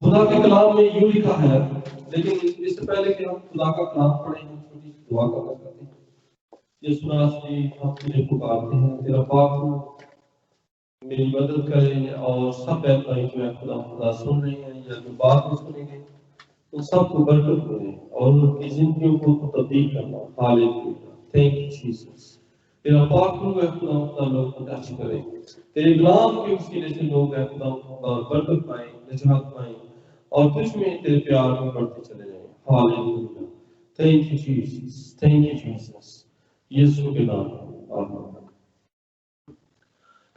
خدا کے کلام میں یوں لکھا ہے، لیکن اس سے پہلے کہ ہم خدا کا کلام پڑھیں ہم چھوٹی سی دعا کرنا چاہتے ہیں۔ یسوع مسیح ہم تجھے پکارتے ہیں، تیرا پاک روح میری مدد کرے اور سب بہن بھائی جو ہے خدا سن رہے ہیں یا جو بات میں سنیں گے ان سب کو برکت ملے اور ان کی زندگیوں کو تبدیل کرنا۔ ہاللیلویا، تھینک یو جیسس۔ تیرا پاک روح ہے خدا لوگ کو ٹچ کرے، تیرے کلام کے وسیلے سے لوگ ہے خدا برکت پائیں، نجات پائیں اور تجھ میں تیرے پیار میں بڑھتے چلے جائیں۔ Hallelujah, thank you Jesus, thank you Jesus, یسوع کے نام میں آمین۔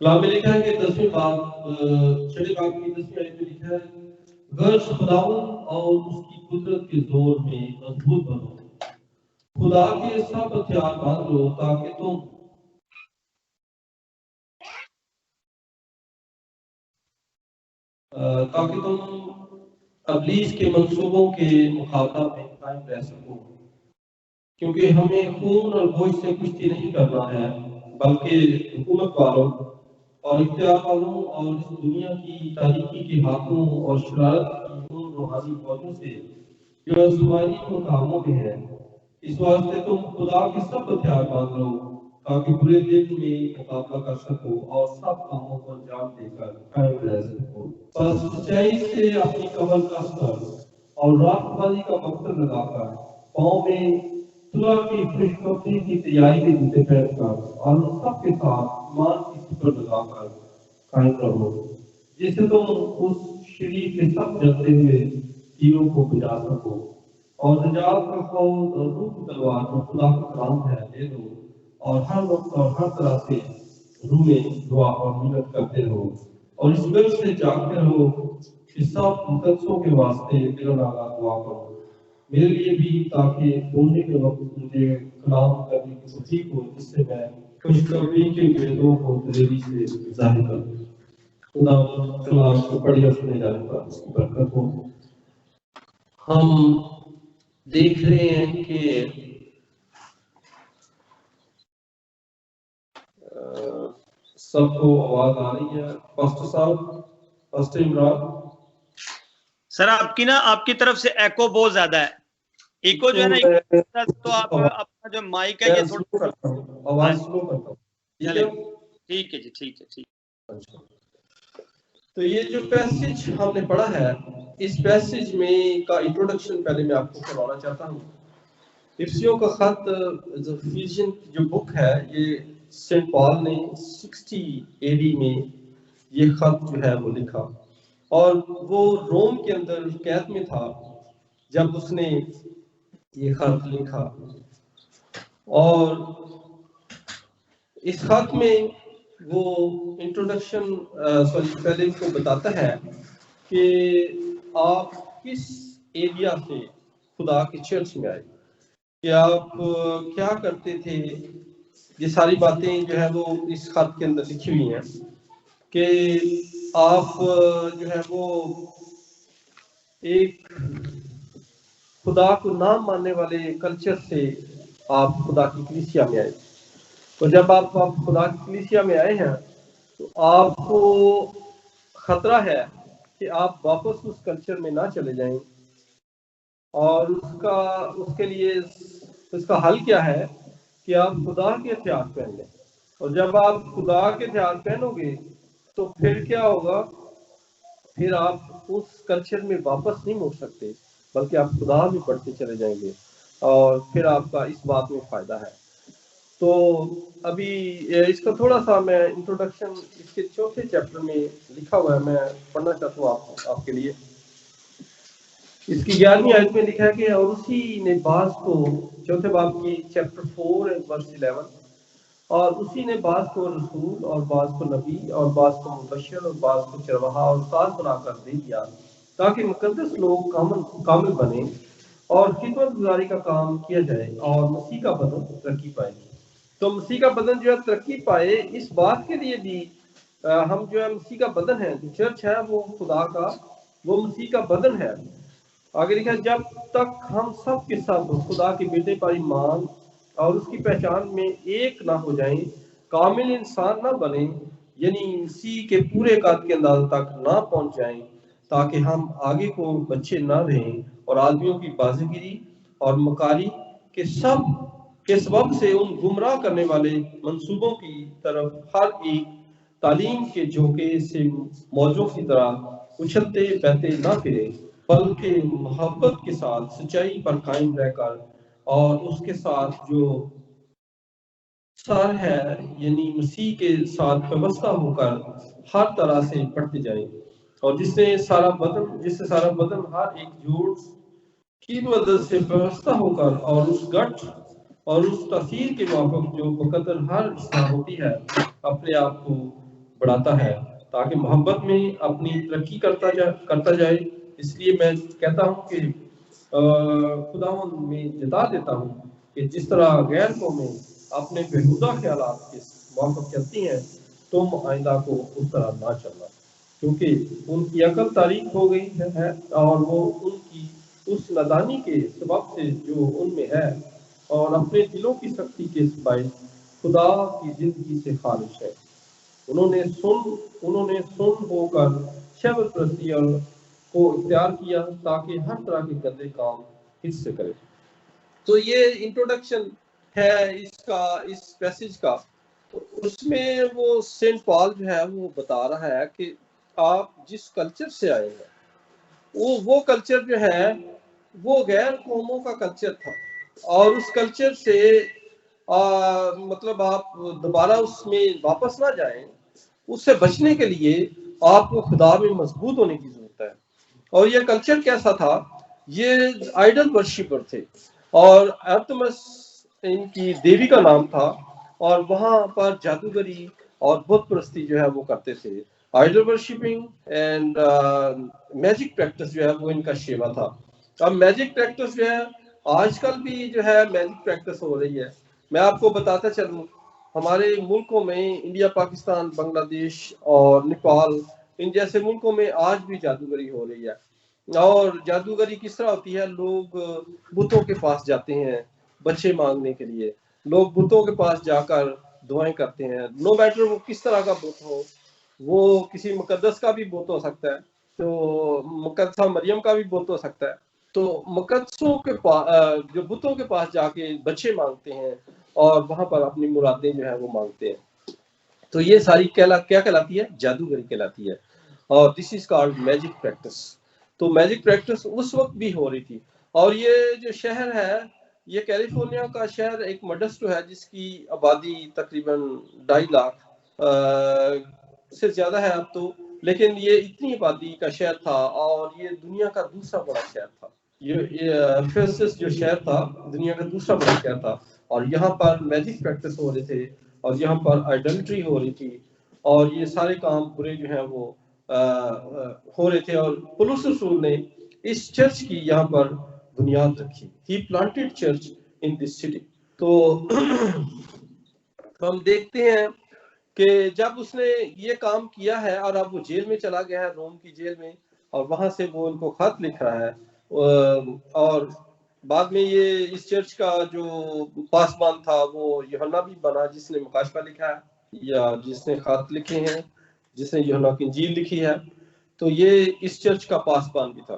کلام میں لکھا ہے کہ 10ویں باب 6 باب کی 10ویں آیت میں لکھا ہے، غرض خداوند اور اس کی قدرت کے زور میں مضبوط بنو، خدا کے سب ہتھیار باندھ لو تاکہ تم ابلیس کے منصوبوں کے مقابلہ میں قائم رہ سکو، کیونکہ ہمیں خون اور گوشت سے کشتی نہیں کرنا ہے بلکہ حکومت والوں اور اختیار والوں اور اس دنیا کی تاریکی کے حاکموں اور شرارت کی ان روحانی فوجوں سے جو آسمانی مقاموں میں ہے۔ اس واسطے تم خدا کے سب ہتھیار باندھ لو تاکہ برے دن میں مقابلہ کر سکو اور سب کاموں کو انجام دے کر قائم رہ سکو۔ بس سچائی سے اپنی کمر کس کر اور راست بازی کا مقصد لگا کر پاؤں میں صلح کی خوشخبری کی تیاری کے جوتے پہن کر اور ان سب کے ساتھ ایمان کی سپر لگا کر قائم رہو، جس سے تم اس شریر کے سب جلتے ہوئے تیروں کو بجا سکو اور نجات کا خوف اور روح کی تلوار جو خدا کا کلام ہے لے لو اور ہر وقت اور ہر طرح سے روح میں دعا اور محنت کرتے رہو اور اس گل سے جاگتے رہو کہ سب مقدسوں کے واسطے بلا ناغہ دعا کرو میرے لیے بھی، تاکہ بولنے کے وقت مجھے کلام کرنے کی توفیق ہو، جس سے میں خوشخبری کے گردوں کو دلیری سے ظاہر کروں۔ خدا کلام کو پڑھی اور سنے جانے پر اس کی برکت ہو۔ ہم دیکھ رہے ہیں کہ سب کو آواز آ رہی ہے؟ پاسٹر صاحب، پاسٹر عمران سر آپ کی طرف سے ایکو بہت زیادہ ہے، ایکو جو ہے نا، تو آپ اپنا جو مائک ہے یہ تھوڑا آواز سلو کرتا ہوں۔ ٹھیک ہے جی، ٹھیک ہے۔ تو یہ جو پیسج ہم نے پڑھا ہے، اس پیسج میں کا انٹروڈکشن پہلے میں آپ کو کروانا چاہتا ہوں۔ افسیوں کا خط ایفیشین جو بک ہے، یہ سینٹ پال نے 60 AD میں یہ خط جو ہے وہ لکھا، اور وہ روم کے اندر قید میں تھا جب اس نے یہ خط لکھا، اور اس خط میں وہ انٹروڈکشن پہلے اس کو بتاتا ہے کہ آپ کس ایریا سے خدا کی چرچ میں آئے، کہ آپ کیا کرتے تھے۔ یہ ساری باتیں جو ہے وہ اس خط کے اندر لکھی ہوئی ہیں کہ آپ جو ہے وہ ایک خدا کو نہ ماننے والے کلچر سے آپ خدا کی کلیسیا میں آئے، اور جب آپ خدا کی کلیسیا میں آئے ہیں تو آپ کو خطرہ ہے کہ آپ واپس اس کلچر میں نہ چلے جائیں، اور اس کے لیے اس کا حل کیا ہے کہ آپ خدا کے ہتھیار پہن لیں، اور جب آپ خدا کے ہتھیار پہنو گے تو پھر کیا ہوگا، پھر آپ اس کلچر میں واپس نہیں مڑ سکتے بلکہ آپ خدا میں بڑھتے چلے جائیں گے، اور پھر آپ کا اس بات میں فائدہ ہے۔ تو ابھی اس کا تھوڑا سا میں انٹروڈکشن اس کے 4تھے چیپٹر میں لکھا ہوا ہے، میں پڑھنا چاہتا ہوں آپ کے لیے۔ اس کی 11ویں آیت میں لکھا ہے کہ اور اسی نے بعض کو، 4تھے باب کی چیپٹر 4 ورس 11، اور اسی نے بعض کو رسول اور بعض کو نبی اور بعض کو مبشر اور بعض کو چرواہا اور استاد بنا کر دے دیا، تاکہ مقدس لوگ کامل بنے اور خدمت گزاری کا کام کیا جائے اور مسیح کا بدن ترقی پائے۔ تو مسیح کا بدن جو ہے ترقی پائے، اس بات کے لیے بھی ہم جو ہے مسیح کا بدن ہے، جو چرچ ہے وہ خدا کا، وہ مسیح کا بدن ہے۔ آگے لکھا ہے جب تک ہم سب کے سب خدا کے بیٹے پر ایمان اور اس کی پہچان میں ایک نہ ہو جائیں، کامل انسان نہ بنیں، یعنی مسیح کے پورے قد کے اندازے تک نہ پہنچ جائیں، تاکہ ہم آگے کو بچے نہ رہیں اور آدمیوں کی بازیگری اور مکاری کے سبب سے ان گمراہ کرنے والے منصوبوں کی طرف ہر ایک تعلیم کے جھونکے سے موجوں کی طرح اچھلتے بہتے نہ پھرے، بلکہ محبت کے ساتھ سچائی پر قائم رہ کر اور اس کے ساتھ جو سر ہے یعنی مسیح کے ساتھ وابستہ ہو کر ہر طرح سے بڑھتے جائیں، اور جس سے سارا بدن ہر ایک جوڑ کی مدد سے وابستہ ہو کر اور اس گٹھ اور اس تاثیر کے موافق جو بقدر ہر اصلاح ہوتی ہے اپنے آپ کو بڑھاتا ہے، تاکہ محبت میں اپنی ترقی کرتا جائے۔ اس لیے میں کہتا ہوں کہ خداوند میں جتا دیتا ہوں کہ جس طرح غیر قومیں اپنے بےہودہ خیالات کے موافق چلتی ہیں، تم آئندہ کو اس طرح نہ چلنا، کیونکہ ان کی عقل تاریک ہو گئی ہے اور وہ ان کی اس نادانی کے سبب سے جو ان میں ہے اور اپنے دلوں کی سختی کے باعث خدا کی زندگی سے خارج ہے۔ انہوں نے سن ہو کر شہوت پرستی کو اختیار کیا تاکہ ہر طرح کے گندے کام اس سے کرے۔ تو یہ انٹروڈکشن ہے اس پیسج کا۔ اس میں وہ سینٹ پال جو ہے وہ بتا رہا ہے کہ آپ جس کلچر سے آئے ہیں وہ کلچر جو ہے وہ غیر قوموں کا کلچر تھا، اور اس کلچر سے مطلب آپ دوبارہ اس میں واپس نہ جائیں، اس سے بچنے کے لیے آپ کو خدا میں مضبوط ہونے کی ضرورت ہے۔ اور یہ کلچر کیسا تھا؟ یہ آئیڈل ورشپر تھے، اور ارتمس ان کی دیوی کا نام تھا، اور وہاں پر جادوگری اور بت پرستی جو ہے وہ کرتے تھے۔ Idol worshipping and magic practice جو ہے وہ ان کا شیوا تھا۔ اب میجک پریکٹس جو ہے آج کل بھی جو ہے میجک پریکٹس ہو رہی ہے۔ میں آپ کو بتاتا چلوں، ہمارے ملکوں میں انڈیا، پاکستان، بنگلہ دیش اور نیپال، ان جیسے ملکوں میں آج بھی جادوگری ہو رہی ہے۔ اور جادوگری کس طرح ہوتی ہے؟ لوگ بتوں کے پاس جاتے ہیں بچے مانگنے کے لیے، لوگ بتوں کے پاس جا کر دعائیں کرتے ہیں، نو میٹر وہ کس طرح کا بت ہو، وہ کسی مقدس کا بھی بت ہو سکتا ہے، تو مقدسہ مریم کا بھی بت ہو سکتا ہے۔ تو مقدسوں کے پاس جو بتوں کے پاس جا کے بچے مانگتے ہیں اور وہاں پر اپنی مرادیں جو ہے وہ مانگتے ہیں، تو یہ ساری کیا کہلاتی ہے؟ جادوگری کہلاتی ہے، اور دس از کالڈ میجک پریکٹس۔ تو میجک پریکٹس اس وقت بھی ہو رہی تھی۔ اور یہ جو شہر ہے، یہ کیلیفورنیا کا شہر ایک مڈسٹو ہے جس کی آبادی تقریباً 2.5 لاکھ سے زیادہ ہے اب تو، لیکن یہ اتنی آبادی کا شہر تھا، اور یہ دنیا کا دوسرا بڑا شہر تھا۔ یہ ایفیسس جو شہر تھا دنیا کا دوسرا بڑا شہر تھا، اور یہاں پر میجک پریکٹس ہو رہے تھے، اور یہاں پر آئیڈلٹری ہو رہی تھی، اور یہ سارے کام برے جو ہیں وہ ہو رہے تھے۔ اور پولس رسول نے اس چرچ کی یہاں پر بنیاد رکھی، he planted church in this city. تو ہم دیکھتے ہیں کہ جب اس نے یہ کام کیا ہے اور اب وہ جیل میں چلا گیا ہے، روم کی جیل میں، اور وہاں سے وہ ان کو خط لکھ رہا ہے، اور بعد میں یہ اس چرچ کا جو پاسبان تھا وہ یوحنا بھی بنا، جس نے مکاشفہ لکھا ہے یا جس نے خط لکھے ہیں، جس نے یوحنا کی انجیل لکھی ہے، تو یہ اس چرچ کا پاسبان بھی تھا۔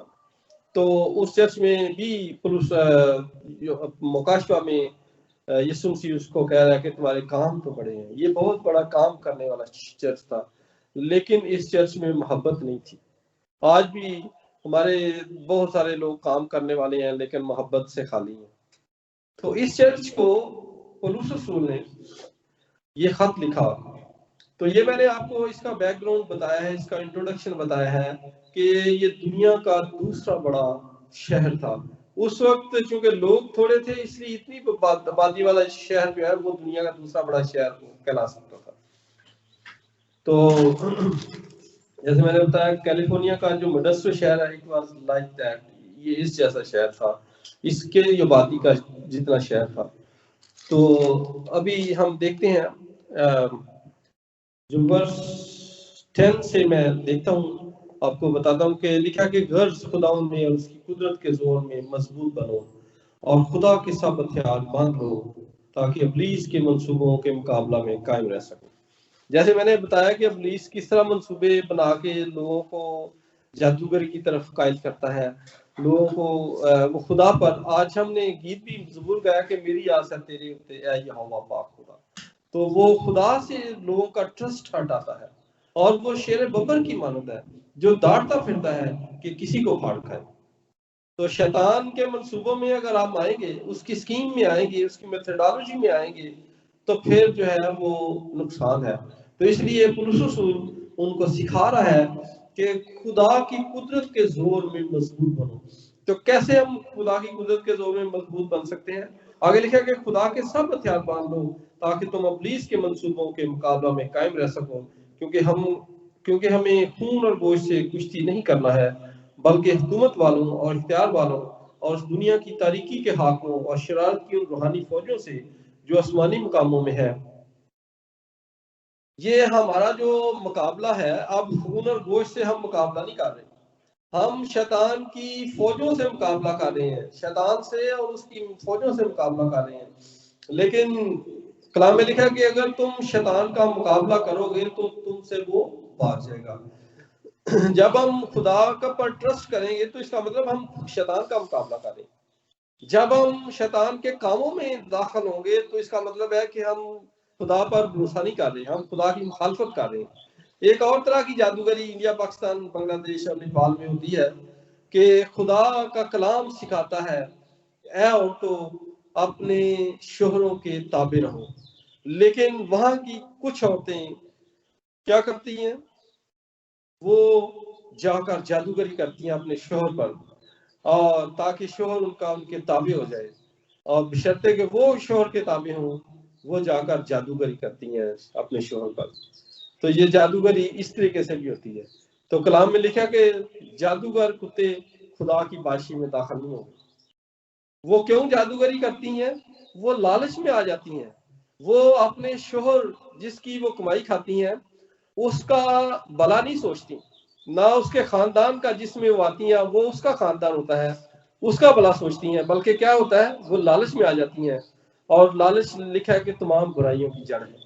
تو اس چرچ میں بھی مکاشفہ میں یسوع مسیح اس کو کہہ رہا ہے کہ تمہارے کام تو بڑے ہیں۔ یہ بہت بڑا کام کرنے والا چرچ تھا، لیکن اس چرچ میں محبت نہیں تھی۔ آج بھی ہمارے بہت سارے لوگ کام کرنے والے ہیں لیکن محبت سے خالی ہیں۔ تو اس چرچ کو پولس رسول نے یہ خط لکھا۔ تو یہ میں نے آپ کو اس کا بیک گراؤنڈ بتایا ہے، اس کا انٹروڈکشن بتایا ہے کہ یہ دنیا کا دوسرا بڑا شہر تھا۔ اس وقت چونکہ لوگ تھوڑے تھے، اس لیے اتنی آبادی والا شہر جو ہے وہ دنیا کا دوسرا بڑا شہر کہلا سکتا تھا۔ تو جیسے میں نے بتایا کیلیفورنیا کا جو مڈسٹو شہر ہے، اٹ واز لائک دیٹ، یہ اس جیسا شہر تھا، اس کے آبادی کا جتنا شہر تھا۔ تو ابھی ہم دیکھتے ہیں جو ورس 10 سے میں دیکھتا ہوں، آپ کو بتاتا ہوں کہ لکھا کہ غرض خداوند میں اور اس کی قدرت کے زور میں مضبوط بنو اور خدا کے سب ہتھیار باندھ لو تاکہ ابلیس کے منصوبوں کے مقابلہ میں قائم رہ سکو۔ جیسے میں نے بتایا کہ ابلیس کس طرح منصوبے بنا کے لوگوں کو جادوگری کی طرف قائل کرتا ہے لوگوں کو وہ خدا پر. آج ہم نے گیت بھی ضرور گایا کہ میری آس ہے تیرے اوتے اے یہوہ پاک خدا. تو وہ خدا سے لوگوں کا ٹرسٹ ہٹاتا ہے اور وہ شیر ببر کی مانند ہے جو دوڑتا پھرتا ہے کہ کسی کو پھاڑ کھائے. تو شیطان کے منصوبوں میں اگر آپ آئیں گے، اس کی اسکیم میں آئیں گے، اس کی میتھڈالوجی میں آئیں گے، تو پھر جو ہے وہ نقصان ہے. تو اس لیے پولس رسول ان کو سکھا رہا ہے کہ خدا کی قدرت کے زور میں مضبوط بنو. تو کیسے ہم خدا کی قدرت کے زور میں مضبوط بن سکتے ہیں؟ آگے لکھا کہ خدا کے سب ہتھیار باندھ لو تاکہ تم ابلیس کے منصوبوں کے مقابلہ میں قائم رہ سکو، کیونکہ ہمیں خون اور گوشت سے کشتی نہیں کرنا ہے، بلکہ حکومت والوں اور اختیار والوں اور اس دنیا کی تاریکی کے حاکموں اور شرارت کی ان روحانی فوجوں سے جو آسمانی مقاموں میں ہے. یہ ہمارا جو مقابلہ ہے، اب خون اور گوشت سے ہم مقابلہ نہیں کر رہے، ہم شیطان کی فوجوں سے مقابلہ کر رہے ہیں، شیطان سے اور اس کی فوجوں سے مقابلہ کر رہے ہیں. لیکن کلام میں لکھا کہ اگر تم شیطان کا مقابلہ کرو گے تو تم سے وہ بھاگ جائے گا. جب ہم خدا کا پر ٹرسٹ کریں گے تو اس کا مطلب ہم شیطان کا مقابلہ کریں. جب ہم شیطان کے کاموں میں داخل ہوں گے تو اس کا مطلب ہے کہ ہم خدا پر بھروسہ نہیں کر رہے، ہم خدا کی مخالفت کر رہے ہیں. ایک اور طرح کی جادوگری انڈیا، پاکستان، بنگلہ دیش اور نیپال میں ہوتی ہے کہ خدا کا کلام سکھاتا ہے اے عورتوں اپنے شوہروں کے تابع رہو. لیکن وہاں کی کچھ عورتیں کیا کرتی ہیں؟ وہ جا کر جادوگری کرتی ہیں اپنے شوہر پر، اور تاکہ شوہر ان کے تابع ہو جائے، اور بشرطے کہ وہ شوہر کے تابع ہوں وہ جا کر جادوگری کرتی ہیں اپنے شوہر پر. تو یہ جادوگری اس طریقے سے بھی ہوتی ہے. تو کلام میں لکھا کہ جادوگر کتے خدا کی بادشاہی میں داخل نہیں ہوں گے. وہ کیوں جادوگری کرتی ہیں؟ وہ لالچ میں آ جاتی ہیں، وہ اپنے شوہر جس کی وہ کمائی کھاتی ہیں اس کا بھلا نہیں سوچتی، نہ اس کے خاندان کا جس میں وہ آتی ہیں وہ اس کا خاندان ہوتا ہے اس کا بھلا سوچتی ہیں، بلکہ کیا ہوتا ہے وہ لالچ میں آ جاتی ہیں. اور لالچ لکھا ہے کہ تمام برائیوں کی جڑ ہے.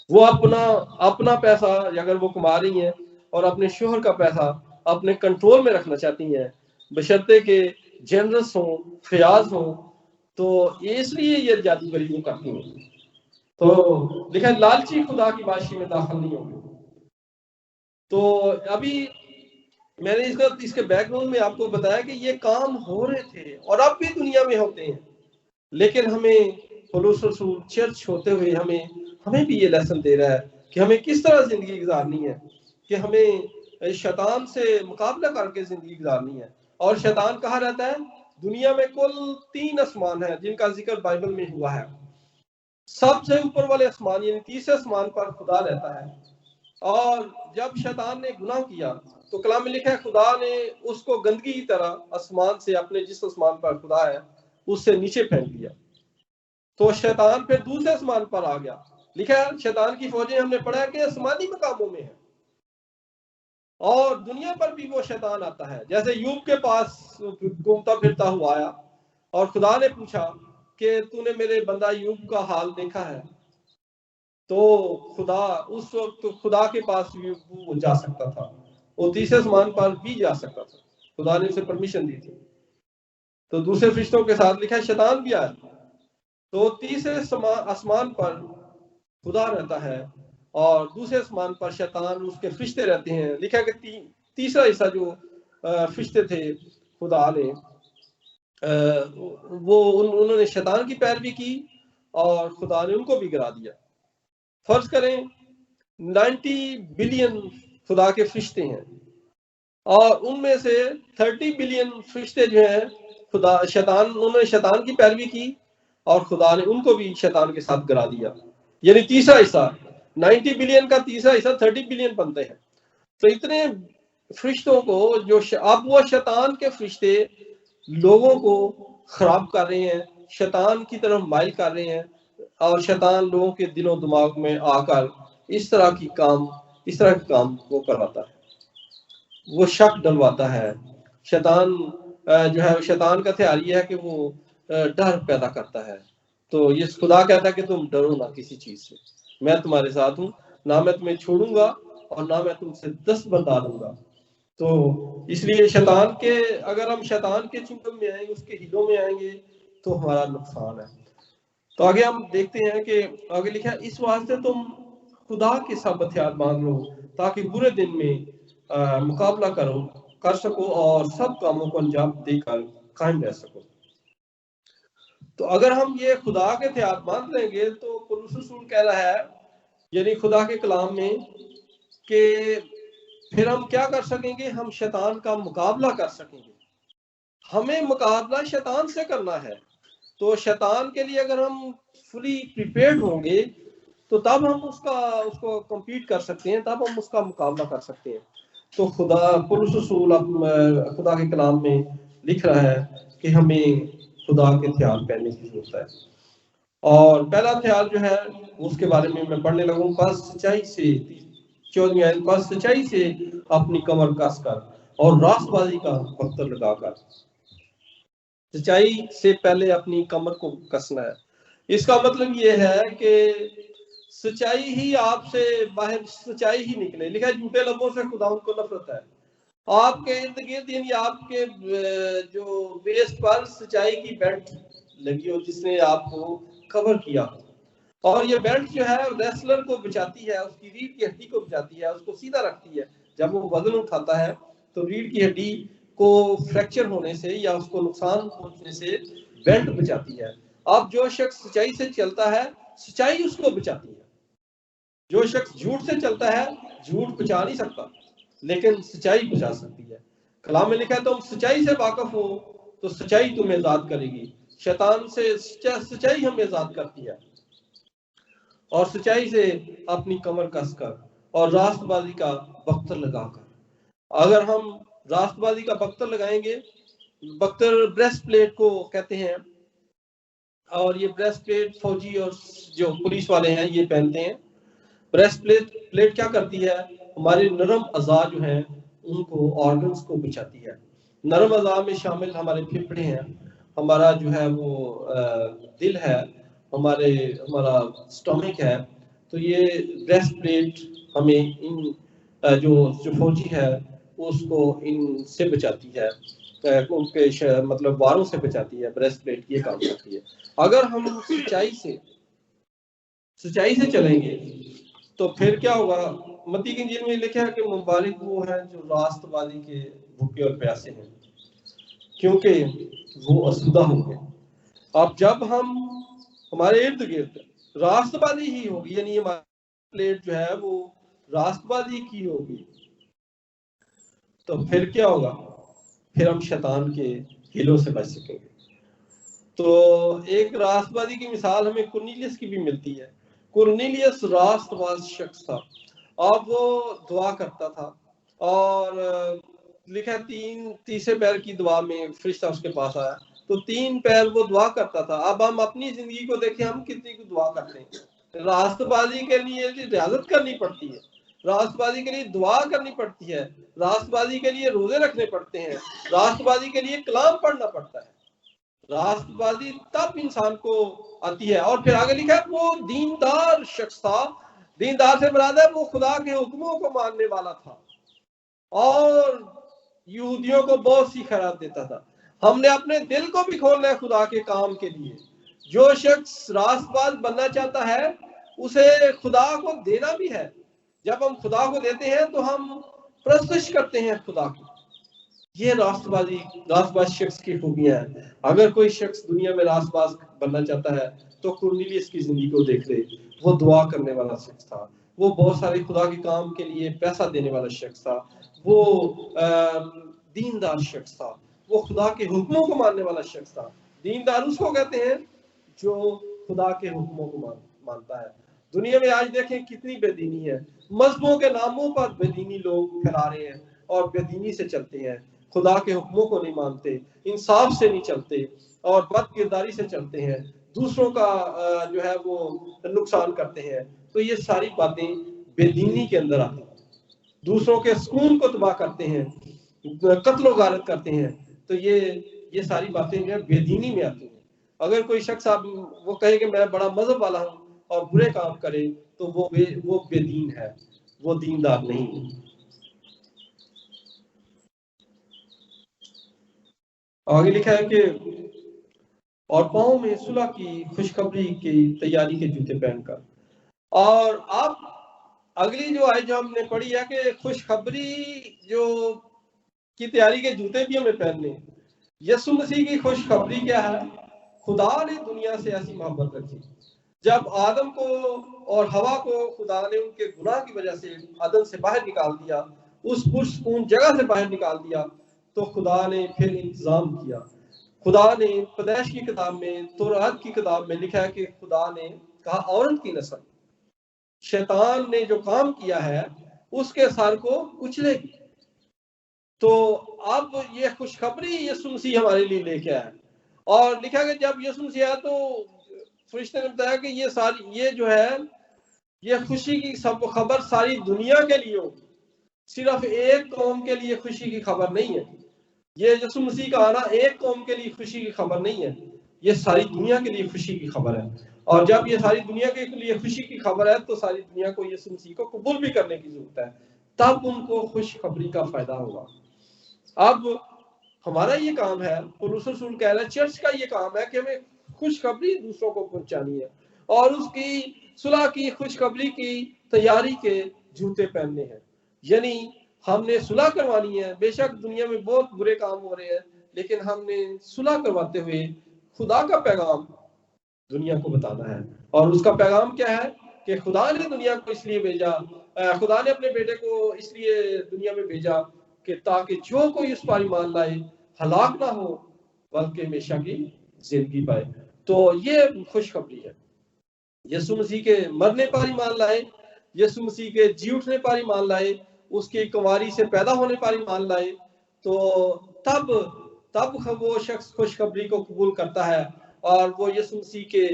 وہ اپنا پیسہ اگر وہ کما رہی ہیں اور اپنے شوہر کا پیسہ اپنے کنٹرول میں رکھنا چاہتی ہیں، بشرطے کہ جنرس ہوں، فیاض ہوں، تو اس لیے یہ جادوگری وہ کرتی ہیں. تو لکھا ہے لالچی خدا کی بادشاہی میں داخل نہیں ہوں گے. تو ابھی میں نے اس کے بیک گراؤنڈ میں آپ کو بتایا کہ یہ کام ہو رہے تھے اور اب بھی دنیا میں ہوتے ہیں، لیکن ہمیں پولس رسول چرچ ہوتے ہوئے ہمیں بھی یہ لیسن دے رہا ہے کہ ہمیں کس طرح زندگی گزارنی ہے، کہ ہمیں شیطان سے مقابلہ کر کے زندگی گزارنی ہے. اور شیطان کہاں رہتا ہے؟ دنیا میں کل 3 آسمان ہیں جن کا ذکر بائبل میں ہوا ہے. سب سے اوپر والے آسمان یعنی تیسرے آسمان پر خدا رہتا ہے. اور جب شیطان نے گناہ کیا تو کلام میں لکھا ہے خدا نے اس کو گندگی کی طرح آسمان سے، اپنے جس آسمان پر خدا ہے اس سے نیچے پھینک دیا. تو شیطان پھر دوسرے آسمان پر آ گیا. لکھا ہے شیطان کی فوجیں ہم نے پڑھا ہے کہ آسمانی مقاموں میں ہیں، اور دنیا پر بھی وہ شیطان آتا ہے. جیسے یوب کے پاس گھومتا پھرتا ہوا آیا اور خدا نے پوچھا کہ تو نے میرے بندہ یوب کا حال دیکھا ہے؟ تو خدا اس وقت خدا کے پاس بھی وہ جا سکتا تھا، وہ تیسرے آسمان پر بھی جا سکتا تھا، خدا نے اسے پرمیشن دی تھی. تو دوسرے فرشتوں کے ساتھ لکھا ہے شیطان بھی آیا. تو تیسرے آسمان پر خدا رہتا ہے اور دوسرے آسمان پر شیطان اس کے فرشتے رہتے ہیں. لکھا ہے کہ تیسرا حصہ جو فرشتے تھے خدا نے انہوں نے شیطان کی پیروی کی اور خدا نے ان کو بھی گرا دیا. فرض کریں 90 بلین خدا کے فرشتے ہیں اور ان میں سے 30 بلین فرشتے جو ہیں انہوں نے شیطان کی پیروی کی اور خدا نے ان کو بھی شیطان کے ساتھ گرا دیا. یعنی تیسرا حصہ 90 بلین کا تیسرا حصہ 30 بلین بنتے ہیں. تو اتنے فرشتوں کو جو اب وہ شیطان کے فرشتے لوگوں کو خراب کر رہے ہیں، شیطان کی طرف مائل کر رہے ہیں، اور شیطان لوگوں کے دل و دماغ میں آ کر اس طرح کے کام وہ کرواتا ہے، وہ شک ڈلواتا ہے. شیطان جو ہے شیطان کا ہتھیار یہ ہے کہ وہ ڈر پیدا کرتا ہے. تو یہ خدا کہتا ہے کہ تم ڈرو نہ کسی چیز سے، میں تمہارے ساتھ ہوں، نہ میں تمہیں چھوڑوں گا اور نہ میں تم سے دست بردار ہوں گا. تو اس لیے شیطان کے اگر ہم شیطان کے چنگم میں آئیں گے، اس کے ہیلوں میں آئیں گے تو ہمارا نقصان ہے۔ تو آگے ہم دیکھتے ہیں کہ آگے لکھا ہے اس واسطے تم خدا کے سب ہتھیار باندھ لو تاکہ برے دن میں مقابلہ کر سکو اور سب کاموں کو انجام دے کر قائم رہ سکو۔ تو اگر ہم یہ خدا کے ہتھیار باندھ لیں گے تو پولس رسول کہہ رہا ہے یعنی خدا کے کلام میں کہ پھر ہم کیا کر سکیں گے، ہم شیطان کا مقابلہ کر سکیں گے۔ ہمیں مقابلہ شیطان سے کرنا ہے، تو شیطان کے لیے اگر ہم فلی پریپیئرڈ ہوں گے تو تب ہم اس کو کمپیٹ کر سکتے ہیں، تب ہم اس کا مقابلہ کر سکتے ہیں۔ تو پولس رسول خدا کے کلام میں لکھ رہا ہے کہ ہمیں خدا کے ہتھیار پہننے کی ضرورت ہے۔ اور پہلا ہتھیار جو ہے اس کے بارے میں پڑھنے لگوں، پس سچائی سے 14ویں آیت، پس سچائی سے اپنی کمر کس کر اور راست بازی کا بختر لگا کر۔ سچائی سے پہلے اپنی کمر کو کسنا ہے۔ اس کا مطلب یہ ہے کہ سچائی ہی آپ سے باہر سچائی ہی نکلے۔ لکھا ہے جھوٹے لبوں سے خدا ان کو نفرت ہے۔ آپ کے ارد گرد یعنی آپ کے جو بیس پر سچائی کی بیلٹ لگی ہو جس نے آپ کو کور کیا ہو، اور یہ بیلٹ جو ہے ریسلر کو بچاتی ہے، اس کی ریڑھ کی ہڈی کو بچاتی ہے، اس کو سیدھا رکھتی ہے۔ جب وہ وزن اٹھاتا ہے تو ریڑھ کی ہڈی کو فریکچر ہونے سے یا اس کو نقصان پہنچنے سے بیلٹ بچاتی ہے۔ اب جو شخص سچائی سے چلتا ہے سچائی اس کو بچاتی ہے۔ جو شخص جھوٹ سے چلتا ہے جھوٹ بچا نہیں سکتا، لیکن سچائی بچا سکتی ہے۔ کلام میں لکھا ہے تم سچائی سے واقف ہو تو سچائی تمہیں آزاد کرے گی۔ شیطان سے سچائی ہمیں آزاد کرتی ہے، اور سچائی سے اپنی کمر کس کر اور راست بازی کا بختر لگا کر۔ اگر ہم راست بازی کا بختر لگائیں گے، بختر بریسٹ پلیٹ کو کہتے ہیں، اور یہ بریسٹ پلیٹ فوجی اور جو پولیس والے ہیں یہ پہنتے ہیں۔ بریسٹ پلیٹ کیا کرتی ہے، ہمارے نرم اعضاء جو ہیں ان کو آرگنز کو بچاتی ہے۔ نرم اعضاء میں شامل ہمارے پھیپھڑے ہیں، ہمارا جو ہے وہ دل ہے، ہمارا سٹمک ہے۔ تو یہ بریسٹ پلیٹ ہمیں ان جو فوجی ہے اس کو ان سے بچاتی ہے، ان کے مطلب واروں سے بچاتی ہے۔ بریسٹ پلیٹ یہ کام کرتی ہے۔ اگر ہم سچائی سے چلیں گے تو پھر کیا ہوگا، متی کی انجیل میں لکھا ہے کہ مبارک وہ ہیں جو راست بازی کے بھوکے اور پیاسے ہیں کیونکہ وہ آسودہ ہوں گے۔ اب جب ہمارے ارد گرد راست بازی ہی ہوگی، یعنی ہماری پلیٹ جو ہے وہ راست بازی کی ہوگی، تو پھر کیا ہوگا، پھر ہم شیطان کے ہیلوں سے بچ سکیں گے۔ تو ایک راست بازی کی مثال ہمیں کرنیلیس کی بھی ملتی ہے۔ کرنیلیس راست باز شخص تھا، اب وہ دعا کرتا تھا، اور لکھا تیسرے پیر کی دعا میں فرشتہ اس کے پاس آیا تو 3 پیر وہ دعا کرتا تھا۔ اب ہم اپنی زندگی کو دیکھیں، ہم کتنی کو دعا کرتے ہیں۔ راست بازی کے لیے ریاضت کرنی پڑتی ہے، راست بازی کے لیے دعا کرنی پڑتی ہے، راست بازی کے لیے روزے رکھنے پڑتے ہیں، راست بازی کے لیے کلام پڑھنا پڑتا ہے۔ راست بازی تب انسان کو آتی ہے۔ اور پھر آگے لکھا ہے وہ دیندار شخص تھا۔ دیندار سے مراد ہے وہ خدا کے حکموں کو ماننے والا تھا اور یہودیوں کو بہت سی خیرات دیتا تھا۔ ہم نے اپنے دل کو بھی کھولنا ہے خدا کے کام کے لیے۔ جو شخص راست باز بننا چاہتا ہے اسے خدا کو دینا بھی ہے۔ جب ہم خدا کو دیتے ہیں تو ہم پرستش کرتے ہیں خدا کی۔ یہ راست باز شخص کی خوبیاں ہیں۔ اگر کوئی شخص دنیا میں راست باز بننا چاہتا ہے تو کرنیلیس کی زندگی کو دیکھ لے۔ وہ دعا کرنے والا شخص تھا، وہ بہت سارے خدا کے کام کے لیے پیسہ دینے والا شخص تھا، وہ دیندار شخص تھا، وہ خدا کے حکموں کو ماننے والا شخص تھا۔ دیندار اس کو کہتے ہیں جو خدا کے حکموں کو مانتا ہے۔ دنیا میں آج دیکھیں کتنی بے دینی ہے، مذہبوں کے ناموں پر بے دینی لوگ پھیلا رہے ہیں اور بے دینی سے چلتے ہیں، خدا کے حکموں کو نہیں مانتے، انصاف سے نہیں چلتے اور بد کرداری سے چلتے ہیں، دوسروں کا جو ہے وہ نقصان کرتے ہیں۔ تو یہ ساری باتیں بے دینی کے اندر آتی ہیں، دوسروں کے سکون کو تباہ کرتے ہیں، قتل و غارت کرتے ہیں۔ تو یہ ساری باتیں جو ہے بے دینی میں آتی ہیں۔ اگر کوئی شخص وہ کہے کہ میں بڑا مذہب والا ہوں اور برے کام کرے تو وہ بے دین ہے، وہ دیندار نہیں ہے۔ آگے لکھا ہے کہ اور پاؤں میں صلح کی خوشخبری کی تیاری کے جوتے پہن کر. اور اب اگلی جو آیت جو ہم نے پڑھی ہے کہ خوشخبری جو کی تیاری کے جوتے بھی ہمیں پہننے. یسوع مسیح کی خوشخبری کیا ہے؟ خدا نے دنیا سے ایسی محبت رکھی. جب آدم کو اور ہوا کو خدا نے ان کے گناہ کی وجہ سے عدن سے باہر نکال دیا، اس پرسکون جگہ سے باہر نکال دیا، تو خدا نے پھر انتظام کیا. خدا نے پیدائش کی کتاب میں، توراۃ کی کتاب میں لکھا ہے کہ خدا نے کہا عورت کی نسل شیطان نے جو کام کیا ہے اس کے سر کو کچلے گی. تو اب یہ خوشخبری یسوع مسیح ہمارے لیے لے کے آیا. اور لکھا کہ جب یسوع مسیح آیا تو فرشتے نے بتایا کہ یہ جو ہے یہ خوشی کی سب خبر ساری دنیا کے لیے ہوگی، صرف ایک قوم کے لیے خوشی کی خبر نہیں ہے. یہ یسوع مسیح کا آنا ایک قوم کے لیے خوشی کی خبر نہیں ہے، یہ ساری دنیا کے لیے خوشی کی خبر ہے. اور جب یہ ساری دنیا کے لیے خوشی کی خبر ہے تو ساری دنیا کو یسوع مسیح کو قبول بھی کرنے کی ضرورت ہے، تب ان کو خوشخبری کا فائدہ ہوگا. اب ہمارا یہ کام ہے، پولس رسول کہہ رہا ہے، چرچ کا یہ کام ہے کہ ہمیں خوشخبری دوسروں کو پہنچانی ہے اور اس کی صلح کی خوشخبری کی تیاری کے جوتے پہننے ہیں. یعنی ہم نے صلح کروانی ہے. بے شک دنیا میں بہت برے کام ہو رہے ہیں، لیکن ہم نے صلح کرواتے ہوئے خدا کا پیغام دنیا کو بتانا ہے. اور اس کا پیغام کیا ہے کہ خدا نے دنیا کو اس لیے بھیجا، خدا نے اپنے بیٹے کو اس لیے دنیا میں بھیجا کہ تاکہ جو کوئی اس پر ایمان لائے ہلاک نہ ہو بلکہ ہمیشہ کی زندگی پائے. تو یہ خوشخبری ہے. یسوع مسیح کے مرنے پر ایمان لائے، یسوع مسیح کے جی اٹھنے پر ایمان لائے، اس کی کنواری سے پیدا ہونے پر ایمان لائے، تو تب وہ شخص خوشخبری کو قبول کرتا ہے اور وہ یسوع مسیح کے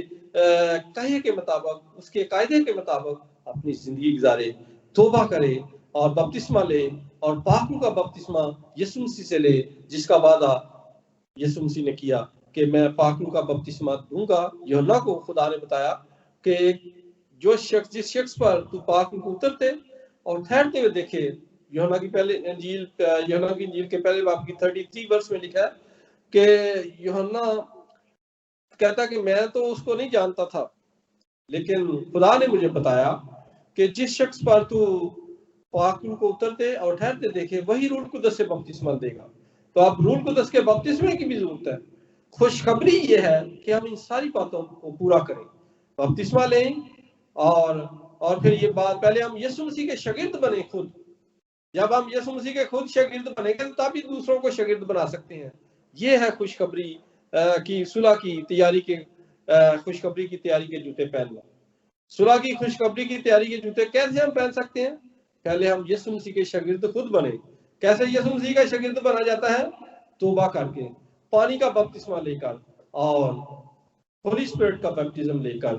کہے کے مطابق، اس کے قاعدے کے مطابق اپنی زندگی گزارے، توبہ کرے اور بپتسمہ لے اور پاکوں کا بپتسمہ یسوع مسیح سے لے، جس کا وعدہ یسوع مسیح نے کیا کہ میں پاکوں کا بپتسمہ دوں گا. یوحنا کو خدا نے بتایا کہ جس شخص پر تو پاک کو اترتے اور ٹھہرتے ہوئے دیکھے. یوحنا کی انجیل کے پہلے باب کی 33 ورس میں لکھا ہے کہ یوحنا کہتا کہ میں تو اس کو نہیں جانتا تھا، لیکن خدا نے مجھے بتایا کہ جس شخص پر تو پاک روح کو اترتے اور ٹھہرتے دیکھے وہی روح القدس سے بپتسمہ دے گا. تو اب روح القدس کے بپتسمے کی بھی ضرورت ہے. خوشخبری یہ ہے کہ ہم ان ساری باتوں کو پورا کریں، بپتسمہ لیں اور پھر یہ بات، پہلے ہم یسوع مسیح کے شاگرد بنیں. خود جب ہم یسوع مسیح کے خود شاگرد بنیں گے تب ہی دوسروں کو شاگرد بنا سکتے ہیں. یہ ہے خوشخبری کی صلح کی تیاری کے خوشخبری کی تیاری کے جوتے پہننا. صلح کی خوشخبری کی تیاری کے جوتے کیسے ہم پہن سکتے ہیں؟ پہلے ہم یسوع مسیح کے شاگرد خود بنیں. کیسے یسوع مسیح کا شاگرد بنا جاتا ہے؟ توبہ کر کے، پانی کا بپتسمہ لے کر اور ہولی اسپرٹ کا بیپٹزم لے کر،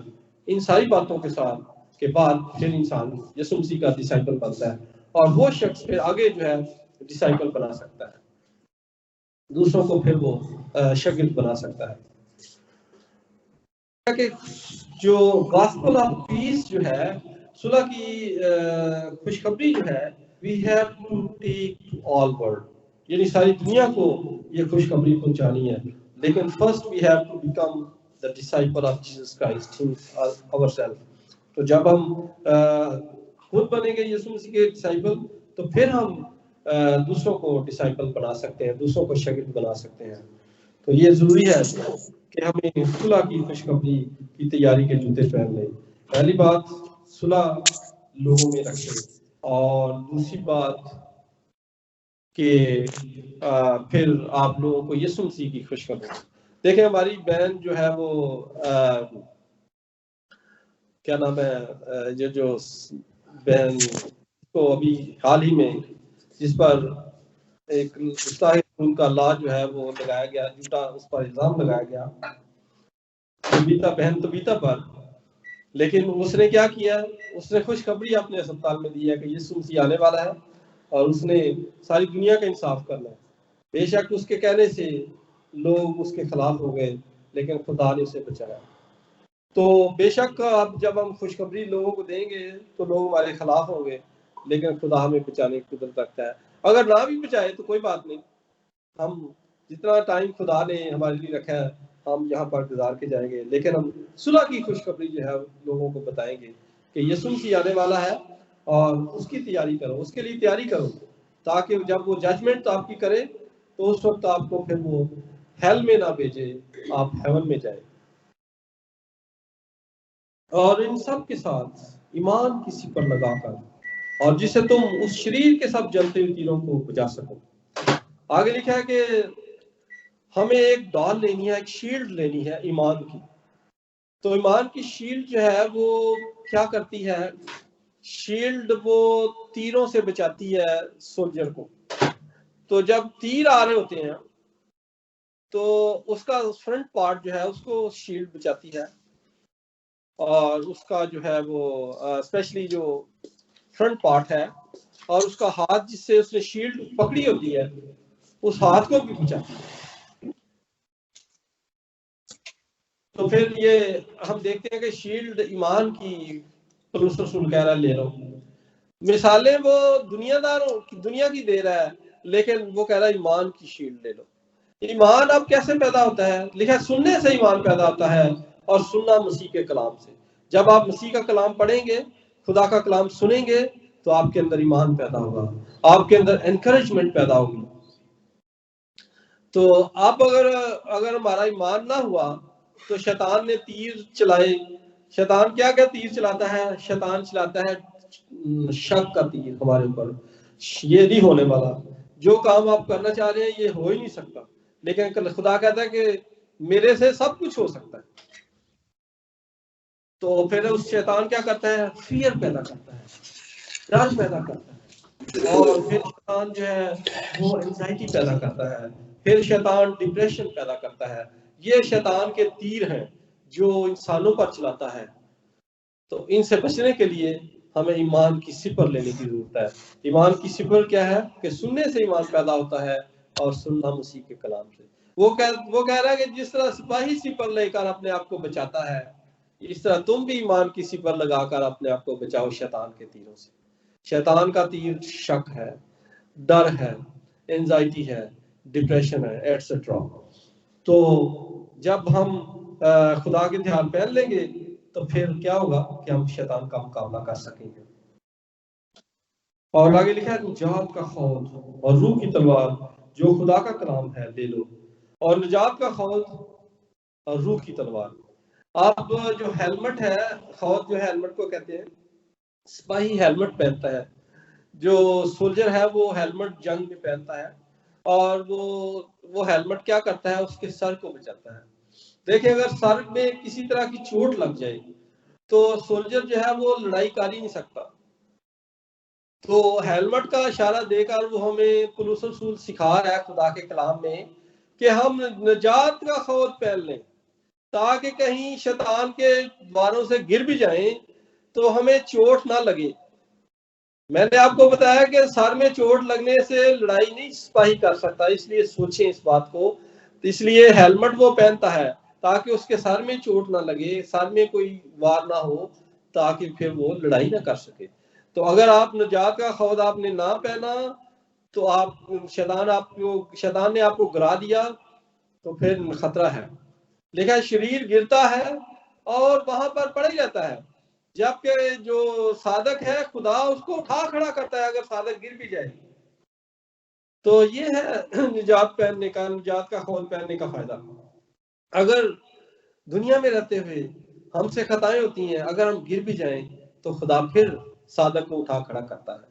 ان ساری باتوں کے ساتھ کے بعد پھر انسان یسوع مسیح کا ڈسائپل بنتا ہے اور وہ شخص پھر آگے جو ہے ڈسائپل بنا سکتا ہے، دوسروں کو پھر وہ شاگرد بنا سکتا ہے. کہ جو گاسپل آف پیس جو ہے، صلح کی خوشخبری جو ہے، we have to take to all world، یعنی ساری دنیا کو یہ خوشخبری پہنچانی ہے. لیکن first we have to become the disciple of Jesus Christ ourselves. تو جب ہم خود بنیں گے یسوع مسیح کے ڈسائپل تو پھر ہم دوسروں کو ڈسائپل بنا سکتے ہیں، دوسروں کو شاگرد بنا سکتے ہیں. تو یہ ضروری ہے کہ ہمیں صلح کی خوشخبری کی تیاری کے جوتے پہن لیں. پہلی بات صلح لوگوں میں رکھیں، اور دوسری بات کہ پھر آپ لوگوں کو یسوع مسیح کی خوشخبری. دیکھیں ہماری بہن جو ہے وہ کیا نام ہے، جو بہن کو ابھی حال ہی میں جس پر ایک ان کا لا جو ہے وہ لگایا گیا، جھوٹا اس پر الزام لگایا گیا بہن طبیطہ پر، لیکن اس نے کیا کیا؟ اس نے خوشخبری اپنے اسپتال میں دی ہے کہ یسوع مسیح آنے والا ہے اور اس نے ساری دنیا کا انصاف کرنا ہے. بے شک اس کے کہنے سے لوگ اس کے خلاف ہو گئے، لیکن خدا نے اسے بچایا. تو بے شک اب جب ہم خوشخبری لوگوں کو دیں گے تو لوگ ہمارے خلاف ہوں گے، لیکن خدا ہمیں بچانے کی قدرت رکھتا ہے. اگر نہ بھی بچائے تو کوئی بات نہیں، ہم جتنا ٹائم خدا نے ہمارے لیے رکھا ہے ہم یہاں پر گزار کے جائیں گے، لیکن ہم صلح کی خوشخبری جو ہے لوگوں کو بتائیں گے کہ یسوع مسیح آنے والا ہے اور اس کی تیاری کرو، اس کے لیے تیاری کرو، تاکہ جب وہ ججمنٹ آپ کی کرے تو اس وقت آپ کو پھر وہ ہیل میں نہ بھیجے، آپ ہیون میں جائیں۔ اور ان سب کے ساتھ ایمان کسی پر لگا کر، اور جسے تم اس شریر کے سب جلتے ہوئے تیروں کو بچا سکو۔ آگے لکھا ہے کہ ہمیں ایک ڈال لینی ہے، ایک شیلڈ لینی ہے ایمان کی۔ تو ایمان کی شیلڈ جو ہے وہ کیا کرتی ہے؟ شیلڈ وہ تیروں سے بچاتی ہے سولجر کو۔ تو جب تیر آ رہے ہوتے ہیں تو اس کا فرنٹ پارٹ جو ہے اس کو شیلڈ بچاتی ہے، اور اس کا جو ہے وہ اسپیشلی جو فرنٹ پارٹ ہے، اور اس کا ہاتھ جس سے اس نے شیلڈ پکڑی ہوتی ہے اس ہاتھ کو بھی بچاتی ہے۔ تو پھر یہ ہم دیکھتے ہیں کہ شیلڈ ایمان کی پولس رسول کہہ رہا لے لو۔ مثالیں وہ دنیا کی دے رہا ہے، لیکن وہ کہہ رہا ہے ایمان کی شیلڈ لے لو۔ ایمان اب کیسے پیدا ہوتا ہے؟ لکھا ہے سننے سے ایمان پیدا ہوتا ہے، اور سننا مسیح کے کلام سے۔ جب آپ مسیح کا کلام پڑھیں گے، خدا کا کلام سنیں گے، تو آپ کے اندر ایمان پیدا ہوگا، آپ کے اندر انکریجمنٹ پیدا ہوگی۔ تو آپ اگر ہمارا ایمان نہ ہوا تو شیطان نے تیر چلائے۔ شیطان کیا تیر چلاتا ہے؟ شیطان چلاتا ہے شک کا تیر ہمارے اوپر۔ یہ نہیں ہونے والا، جو کام آپ کرنا چاہ رہے ہیں یہ ہو ہی نہیں سکتا، لیکن خدا کہتا ہے کہ میرے سے سب کچھ ہو سکتا ہے۔ تو پھر اس شیطان کیا کرتا ہے؟ فیئر پیدا کرتا ہے، ڈر پیدا کرتا ہے، اور پھر شیطان جو ہے وہ انزائٹی پیدا کرتا ہے، پھر شیطان ڈپریشن پیدا کرتا ہے۔ یہ شیطان کے تیر ہیں جو انسانوں پر چلاتا ہے۔ تو ان سے بچنے کے لیے ہمیں ایمان کی سپر لینے کی ضرورت ہے۔ ایمان کی سپر کیا ہے؟ کہ سننے سے ایمان پیدا ہوتا ہے، اور سننا مسیح کے کلام سے۔ وہ کہہ رہا ہے کہ جس طرح سپاہی سپر لے کر اپنے آپ کو بچاتا ہے، اس طرح تم بھی ایمان کی سپر لگا کر اپنے آپ کو بچاؤ شیطان کے تیروں سے۔ شیطان کا تیر شک ہے، ڈر ہے، انزائٹی ہے، ڈپریشن ہے، ایٹسٹرا۔ تو جب ہم خدا کے دھیان پہن لیں گے تو پھر کیا ہوگا کہ ہم شیطان کا مقابلہ کر سکیں گے۔ اور آگے لکھا ہے نجات کا خود اور روح کی تلوار جو خدا کا کلام ہے لے لو۔ اور نجات کا خود اور روح کی تلوار۔ اب جو ہیلمٹ ہے، خود جو ہیلمٹ کو کہتے ہیں، سپاہی ہیلمٹ پہنتا ہے۔ جو سولجر ہے وہ ہیلمٹ جنگ میں پہنتا ہے، اور وہ ہیلمٹ کیا کرتا ہے؟ اس کے سر کو بچاتا ہے۔ دیکھیں اگر سر میں کسی طرح کی چوٹ لگ جائے تو سولجر جو ہے وہ لڑائی کر ہی نہیں سکتا۔ تو ہیلمٹ کا اشارہ دے کر وہ ہمیں پولس رسول سکھا رہا ہے خدا کے کلام میں کہ ہم نجات کا خود پہن لیں، تاکہ کہیں شیطان کے واروں سے گر بھی جائیں تو ہمیں چوٹ نہ لگے۔ میں نے آپ کو بتایا کہ سر میں چوٹ لگنے سے لڑائی نہیں سپاہی کر سکتا، اس لیے سوچیں اس بات کو۔ اس لیے ہیلمٹ وہ پہنتا ہے تاکہ اس کے سر میں چوٹ نہ لگے، سر میں کوئی وار نہ ہو، تاکہ پھر وہ لڑائی نہ کر سکے۔ تو اگر آپ نجات کا خود آپ نے نہ پہنا تو شیطان نے آپ کو گرا دیا تو پھر خطرہ ہے۔ لیکن شریر گرتا ہے اور وہاں پر پڑ ہی جاتا ہے، جبکہ جو صادق ہے خدا اس کو اٹھا کھڑا کرتا ہے اگر صادق گر بھی جائے۔ تو یہ ہے نجات پہننے کا، نجات کا خود پہننے کا فائدہ۔ اگر دنیا میں رہتے ہوئے ہم سے خطائیں ہوتی ہیں، اگر ہم گر بھی جائیں تو خدا پھر صادق کو اٹھا کھڑا کرتا ہے۔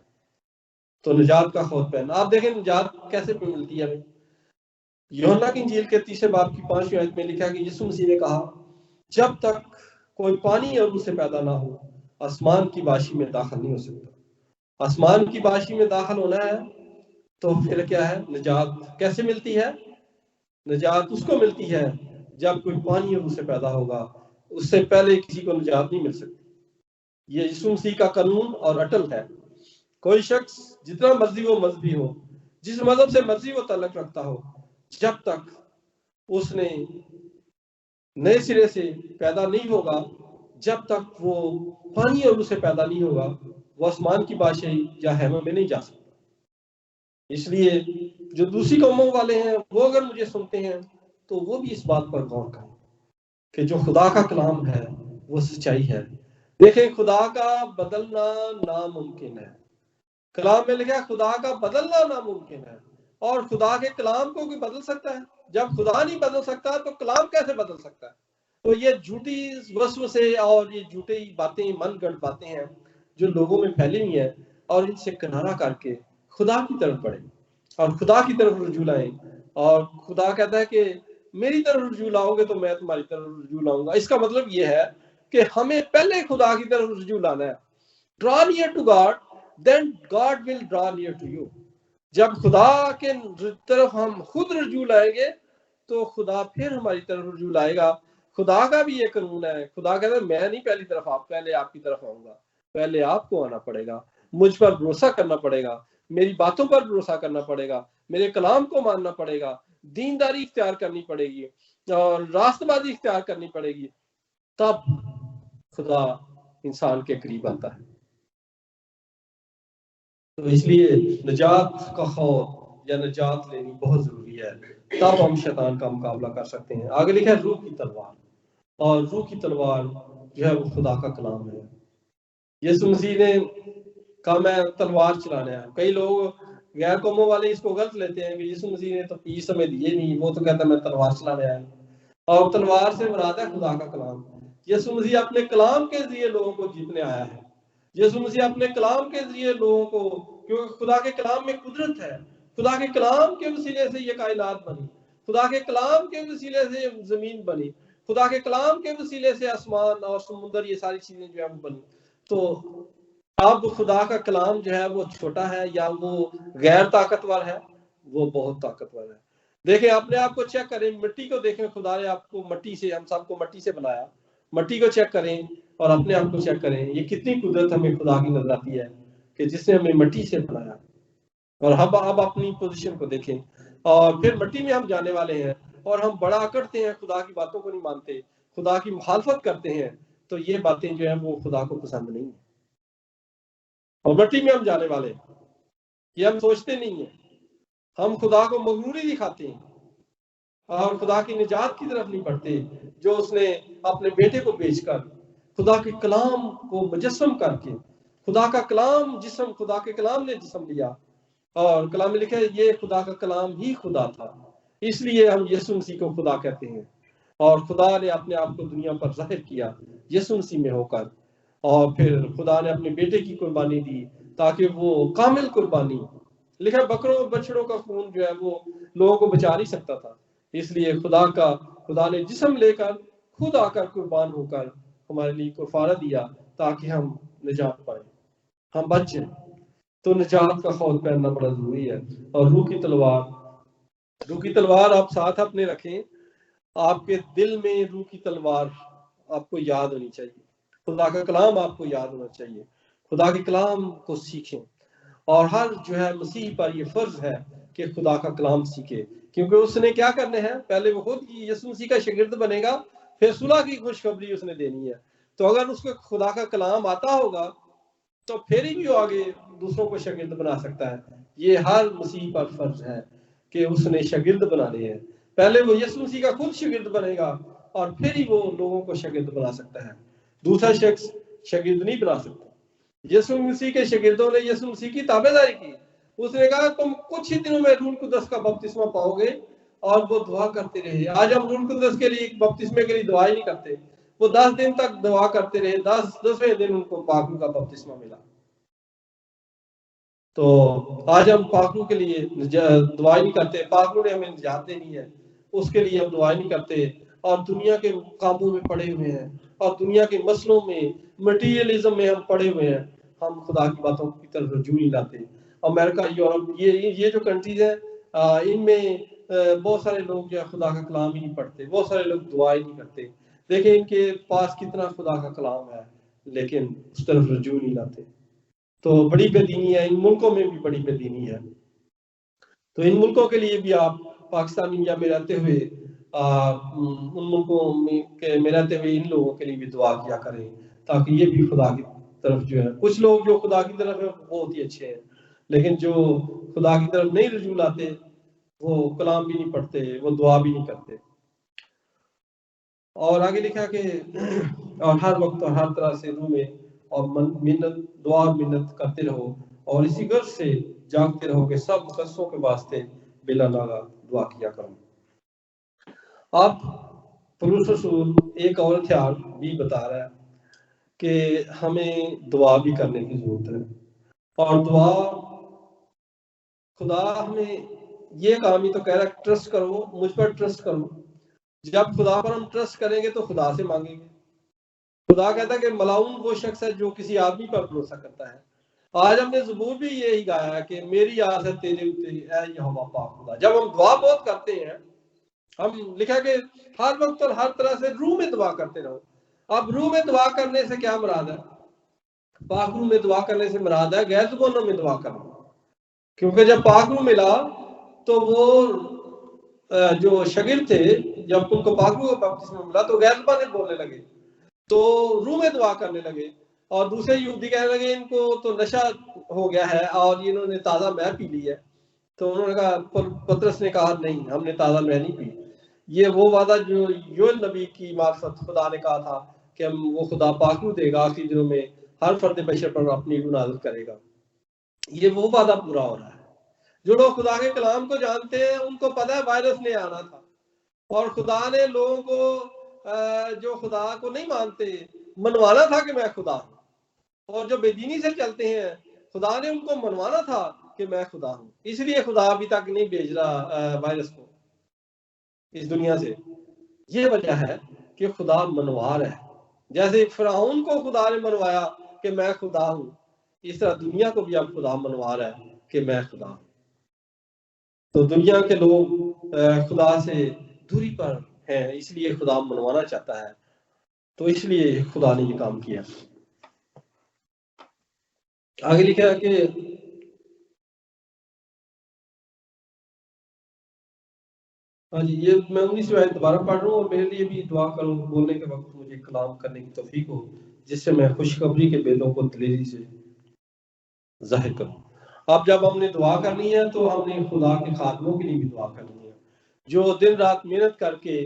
تو نجات کا خود پہننا، آپ دیکھیں نجات کیسے ملتی ہے ہمیں۔ یوحنا کی انجیل کے 3 باب کی 5 آیت میں لکھا ہے کہ یسوع مسیح نے کہا جب تک کوئی پانی اور روح سے پیدا نہ ہو آسمان کی باشی میں داخل نہیں ہو سکتا۔ آسمان کی باشی میں داخل ہونا ہے تو پھر کیا ہے؟ نجات کیسے ملتی ہے؟ نجات اس کو ملتی ہے جب کوئی پانی اور روح سے پیدا ہوگا، اس سے پہلے کسی کو نجات نہیں مل سکتی۔ یہ یسوع مسیح کا قانون اور اٹل ہے۔ کوئی شخص جتنا مرضی وہ مذہبی ہو، جس مذہب سے مرضی وہ تعلق رکھتا ہو، جب تک اس نے نئے سرے سے پیدا نہیں ہوگا، جب تک وہ پانی اور روح سے پیدا نہیں ہوگا، وہ آسمان کی بادشاہی یا ہیمن میں نہیں جا سکتا۔ اس لیے جو دوسری قوموں والے ہیں وہ اگر مجھے سنتے ہیں تو وہ بھی اس بات پر غور کریں کہ جو خدا کا کلام ہے وہ سچائی ہے۔ دیکھیں خدا کا بدلنا ناممکن ہے، کلام میں لکھا ہے خدا کا بدلنا ناممکن ہے، اور خدا کے کلام کو کوئی بدل سکتا ہے؟ جب خدا نہیں بدل سکتا تو کلام کیسے بدل سکتا ہے؟ تو یہ جھوٹی وسوسے اور یہ جھوٹی باتیں، من گڑھ باتیں ہیں جو لوگوں میں پھیلی ہوئی ہیں، اور ان سے کنارہ کر کے خدا کی طرف بڑھیں اور خدا کی طرف رجوع لائیں۔ اور خدا کہتا ہے کہ میری طرف رجوع لاؤ گے تو میں تمہاری طرف رجوع لاؤں گا۔ اس کا مطلب یہ ہے کہ ہمیں پہلے خدا کی طرف رجوع لانا ہے۔ Draw near to God, then God will draw near to you۔ جب خدا کے طرف ہم خود رجوع لائیں گے تو خدا پھر ہماری طرف رجوع لائے گا۔ خدا کا بھی یہ قانون ہے، خدا کہتا ہے میں نہیں پہلی طرف پہلے آپ کی طرف آؤں گا، پہلے آپ کو آنا پڑے گا، مجھ پر بھروسہ کرنا پڑے گا، میری باتوں پر بھروسہ کرنا پڑے گا، میرے کلام کو ماننا پڑے گا، دینداری اختیار کرنی پڑے گی اور راست بازی اختیار کرنی پڑے گی، تب خدا انسان کے قریب آتا ہے۔ تو اس لیے نجات کا خوف یا نجات لینی بہت ضروری ہے، تب ہم شیطان کا مقابلہ کر سکتے ہیں۔ آگے لکھا ہے روح کی تلوار، اور روح کی تلوار جو ہے وہ خدا کا کلام ہے۔ یسوع مسیح نے کہا میں تلوار چلانا ہے۔ کئی لوگ غیر قوموں والے اس کو غلط لیتے ہیں کہ یسوع مسیح نے تو پیس ہمیں دیے نہیں، وہ تو کہتا ہے میں تلوار چلانے آیا ہوں، اور تلوار سے مراد ہے خدا کا کلام۔ یسوع مسیح اپنے کلام کے ذریعے لوگوں کو جیتنے آیا ہے۔ یسوع مسیح اپنے کلام کے ذریعے لوگوں کو، کیونکہ خدا کے کلام میں قدرت ہے، خدا کے کلام کے وسیلے سے یہ کائنات بنی، خدا کے کلام کے وسیلے سے زمین بنی، خدا کے کلام کے وسیلے سے آسمان اور سمندر، یہ ساری چیزیں جو ہیں وہ بنی۔ تو اب خدا کا کلام جو ہے وہ چھوٹا ہے یا وہ غیر طاقتور ہے؟ وہ بہت طاقتور ہے۔ دیکھیں اپنے آپ کو چیک کریں، مٹی کو دیکھیں، خدا نے آپ کو مٹی سے، ہم سب کو مٹی سے بنایا، مٹی کو چیک کریں اور اپنے آپ کو چیک کریں، یہ کتنی قدرت ہمیں خدا کی نظر آتی ہے کہ جس نے ہمیں مٹی سے بنایا۔ اور اب اپنی پوزیشن کو دیکھیں، اور پھر مٹی میں ہم جانے والے ہیں اور ہم بڑا اکڑتے ہیں، خدا کی باتوں کو نہیں مانتے، خدا کی مخالفت کرتے ہیں، تو یہ باتیں جو ہیں وہ خدا کو پسند نہیں ہیں، اور مٹی میں ہم جانے والے ہیں، یہ ہم سوچتے نہیں ہیں، ہم خدا کو مغروری دکھاتے ہیں اور خدا کی نجات کی طرف نہیں بڑھتے، جو اس نے اپنے بیٹے کو بیچ کر خدا کے کلام کو مجسم کر کے، خدا کا کلام جسم، خدا کے کلام نے جسم لیا، اور کلام میں لکھا ہے یہ خدا کا کلام ہی خدا تھا، اس لیے ہم یسوع مسیح کو خدا کہتے ہیں۔ اور خدا نے اپنے آپ کو دنیا پر ظاہر کیا یسوع مسیح میں ہو کر، اور پھر خدا نے اپنے بیٹے کی قربانی دی تاکہ وہ کامل قربانی، لکھا بکروں بچڑوں کا خون جو ہے وہ لوگوں کو بچا نہیں سکتا تھا، اس لیے خدا نے جسم لے کر خود آ کر قربان ہو کر ہمارے لیے کفارہ دیا تاکہ ہم نجات پائیں، ہم بچ جائیں۔ تو نجات کا خوف پہننا بڑا ضروری ہے۔ اور روح کی تلوار آپ ساتھ اپنے رکھیں، آپ کے دل میں روح کی تلوار آپ کو یاد ہونی چاہیے، خدا کا کلام آپ کو یاد ہونا چاہیے، خدا کے کلام کو سیکھیں، اور ہر جو ہے مسیح پر یہ فرض ہے کہ خدا کا کلام سیکھے، کیونکہ اس نے کیا کرنے ہیں، پہلے وہ خود یسوع مسیح کا شاگرد بنے گا، پھر صلح کی خوشخبری اس نے دینی ہے۔ تو اگر اس کو خدا کا کلام آتا ہوگا تو پھر ہی بھی وہ آگے دوسروں کو شاگرد بنا سکتا ہے۔ یہ ہر مسیح پر فرض ہے کہ اس نے شاگرد بنانے ہیں، پہلے وہ یسوع مسیح کا خود شاگرد بنے گا اور پھر ہی وہ لوگوں کو شاگرد بنا سکتا ہے، دوسرا شخص شاگرد نہیں بنا سکتا۔ یسوع مسیح کے شاگردوں نے یسوع مسیح کی تابعداری کی، اس نے کہا تم کچھ ہی دنوں میں روح القدس کا بپتسمہ پاؤ گے، اور وہ دعا کرتے رہے۔ آج ہم روح القدس کے لیے بپتسمے کے لیے دعا ہی نہیں کرتے، وہ 10 دن تک دعا کرتے رہے، 10ویں دن ان کو پاک روح کا بپتسمہ ملا۔ تو آج ہم پاک روح کے لیے دعا نہیں کرتے، پاک روح نے ہمیں نجات دینی ہے، اس کے لیے ہم دعا نہیں کرتے، اور دنیا کے کاموں میں پڑے ہوئے ہیں، اور دنیا کے مسئلوں میں، مٹیریلزم میں ہم پڑے ہوئے ہیں، ہم خدا کی باتوں کی طرف رجوع نہیں لاتے۔ امریکہ، یورپ، یہ جو کنٹریز ہیں، ان میں بہت سارے لوگ جو ہے خدا کا کلام ہی نہیں پڑھتے، بہت سارے لوگ دعا ہی نہیں کرتے۔ دیکھیں ان کے پاس کتنا خدا کا کلام ہے لیکن اس طرف رجوع نہیں لاتے۔ تو بڑی بے دینی ہے، ان ملکوں میں بھی بڑی بے دینی ہے۔ تو ان ملکوں کے لیے بھی آپ پاکستان انڈیا میں رہتے ہوئے، ان ملکوں میں رہتے ہوئے ان لوگوں کے لیے بھی دعا کیا کریں تاکہ یہ بھی خدا کی طرف جو ہے، کچھ لوگ جو خدا کی طرف ہے بہت ہی اچھے ہیں، لیکن جو خدا کی طرف نہیں رجوع لاتے وہ کلام بھی نہیں پڑھتے، وہ دعا بھی نہیں کرتے. اور آگے لکھا کہ اور ہر وقت اور ہر طرح سے روح میں اور منت دعا اور منت کرتے رہو اور اسی غرض سے جاگتے رہو کہ سب مقدسوں کے واسطے بلا ناغہ دعا کیا کرو. اب پولس رسول ایک اور ہتھیار بھی بتا رہا ہے کہ ہمیں دعا بھی کرنے کی ضرورت ہے. اور دعا خدا ہمیں یہ کام ہی تو کہہ رہا ہے ٹرسٹ کرو، مجھ پر ٹرسٹ کرو. جب خدا پر ہم ٹرسٹ کریں گے تو خدا سے مانگیں گے. خدا کہتا ہے کہ ملاؤن وہ شخص ہے جو کسی آدمی پر بھروسہ کرتا ہے. آج ہم نے زبور بھی یہی گایا ہے کہ میری آس ہے تیرے اوپر اے یہوہ پاک خدا. جب ہم دعا بہت کرتے ہیں، ہم لکھا کہ ہر وقت اور ہر طرح سے روح میں دعا کرتے رہو. اب روح میں دعا کرنے سے کیا مراد ہے؟ پاک روح میں دعا کرنے سے مراد ہے غیر زبانوں میں دعا کرنا. کیونکہ جب پاک روح ملا تو وہ جو شاگرد تھے، جب ان کو پاک روح کا بپتسمہ ملا تو غیر زبانیں بولنے لگے، تو روح میں دعا کرنے لگے. اور دوسرے یہودی کہنے لگے ان کو تو نشہ ہو گیا ہے اور انہوں نے تازہ مے پی لی ہے. تو انہوں نے کہا، پطرس نے کہا نہیں، ہم نے تازہ مے نہیں پی. یہ وہ وعدہ جو یوئیل نبی کی معرفت خدا نے کہا تھا کہ وہ خدا پاک روح دے گا آخری دنوں میں، ہر فرد بشر پر اپنی روح نازل کرے گا. یہ وہ وعدہ پورا ہو رہا ہے. جو لوگ خدا کے کلام کو جانتے ہیں ان کو پتہ ہے وائرس نے آنا تھا، اور خدا نے لوگوں کو جو خدا کو نہیں مانتے منوانا تھا کہ میں خدا ہوں. اور جو بے دینی سے چلتے ہیں خدا نے ان کو منوانا تھا کہ میں خدا ہوں. اس لیے خدا ابھی تک نہیں بھیج رہا وائرس کو اس دنیا سے. یہ وجہ ہے کہ خدا منوا رہا ہے. جیسے فرعون کو خدا نے منوایا کہ میں خدا ہوں، اس طرح دنیا کو بھی اب خدا منوا رہا ہے کہ میں خدا ہوں. تو دنیا کے لوگ خدا سے دوری پر ہیں، اس لیے خدا منوانا چاہتا ہے. تو اس لیے خدا نے یہ کام کیا. آگے لکھا کہ ہاں جی، یہ میں 19 آیت دوبارہ پڑھ رہا ہوں. اور میرے لیے بھی دعا کروں بولنے کے وقت مجھے کلام کرنے کی توفیق ہو، جس سے میں خوشخبری کے بیدوں کو دلیری سے ظاہر کروں. اب جب ہم نے دعا کرنی ہے تو ہم نے خدا کے خادموں کے لیے بھی دعا کرنی ہے، جو دن رات محنت کر کے،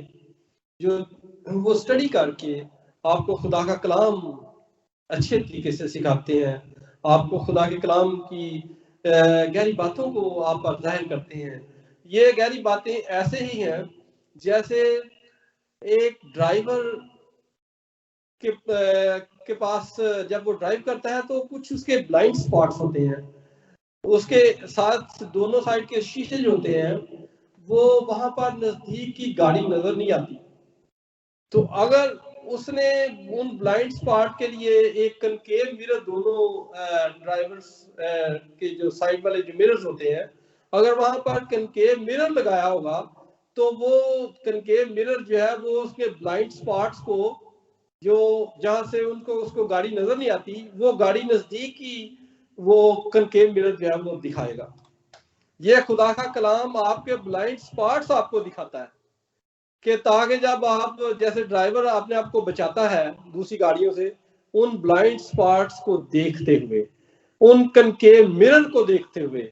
جو وہ اسٹڈی کر کے آپ کو خدا کا کلام اچھے طریقے سے سکھاتے ہیں، آپ کو خدا کے کلام کی گہری باتوں کو آپ پر ظاہر کرتے ہیں. یہ گہری باتیں ایسے ہی ہیں جیسے ایک ڈرائیور کے پاس جب وہ ڈرائیو کرتا ہے تو کچھ اس کے بلائنڈ سپاٹس ہوتے ہیں، اس کے ساتھ دونوں سائڈ کے شیشے جو ہوتے ہیں وہ وہاں پر نزدیک کی گاڑی نظر نہیں آتی. تو اگر اس نے ان بلائنڈ سپاٹ کے لیے ایک کنکیو میرر دونوں ڈرائیورز کے جو سائڈ والے جو میررز ہوتے ہیں، اگر وہاں پر کنکیو میرر لگایا ہوگا تو وہ کنکیو میرر جو ہے وہ اس کے بلائنڈ سپاٹس کو، جو جہاں سے اس کو گاڑی نظر نہیں آتی، وہ گاڑی نزدیک کی وہ کنکیو میرر جو ہے وہ دکھائے گا. یہ خدا کا کلام آپ کے بلائنڈ سپاٹس آپ کو دکھاتا ہے کہ تاکہ جب آپ جیسے ڈرائیور اپنے آپ کو بچاتا ہے دوسری گاڑیوں سے، ان بلائنڈ سپاٹس کو دیکھتے ہوئے، ان کنکیو میرر کو دیکھتے ہوئے.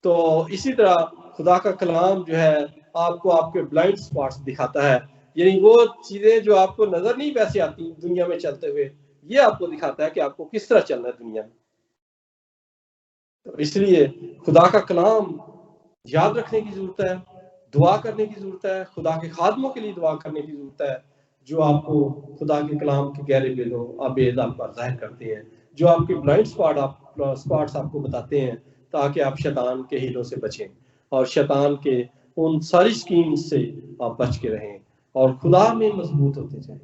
تو اسی طرح خدا کا کلام جو ہے آپ کو آپ کے بلائنڈ سپاٹس دکھاتا ہے، یعنی وہ چیزیں جو آپ کو نظر نہیں ویسے آتی دنیا میں چلتے ہوئے، یہ آپ کو دکھاتا ہے کہ آپ کو کس طرح چلنا ہے دنیا میں. تو اس لیے خدا کا کلام یاد رکھنے کی ضرورت ہے، دعا کرنے کی ضرورت ہے، خدا کے خادموں کے لیے دعا کرنے کی ضرورت ہے جو آپ کو خدا کے کلام کے گہرے بیدوں ابید آپ پر ظاہر کرتے ہیں، جو آپ کے بلائنڈ سپاٹس آپ کو بتاتے ہیں تاکہ آپ شیطان کے ہیلوں سے بچیں اور شیطان کے ان ساری سکیم سے آپ بچ کے رہیں اور خدا میں مضبوط ہوتے جائیں.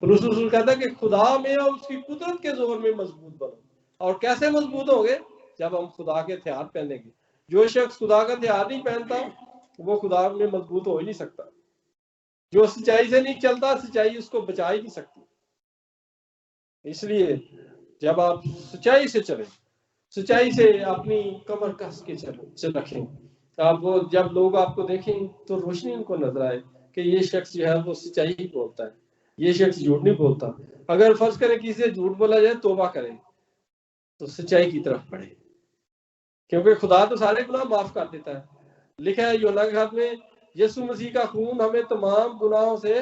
پولس رسول کہتا ہے کہ خدا میں اور اس کی قدرت کے زور میں مضبوط بنو. اور کیسے مضبوط ہوں گے؟ جب ہم خدا کے ہتھیار پہنیں گے. جو شخص خدا کا ہتھیار نہیں پہنتا وہ خدا میں مضبوط ہو ہی نہیں سکتا. جو سچائی سے نہیں چلتا سچائی اس کو بچا ہی نہیں سکتی. اس لیے جب آپ سچائی سے چلیں، سچائی سے اپنی کمر کس کے رکھیں، آپ وہ جب لوگ آپ کو دیکھیں تو روشنی ان کو نظر آئے کہ یہ شخص جو ہے وہ سچائی ہی بولتا ہے، یہ شخص جھوٹ نہیں بولتا. اگر فرض کریں کسی سے جھوٹ بولا جائے توبہ کریں تو سچائی کی طرف بڑھیں، کیونکہ خدا تو سارے گناہ معاف کر دیتا ہے. لکھا ہے یوحنا کے ہاتھ میں یسوع مسیح کا خون ہمیں تمام گناہوں سے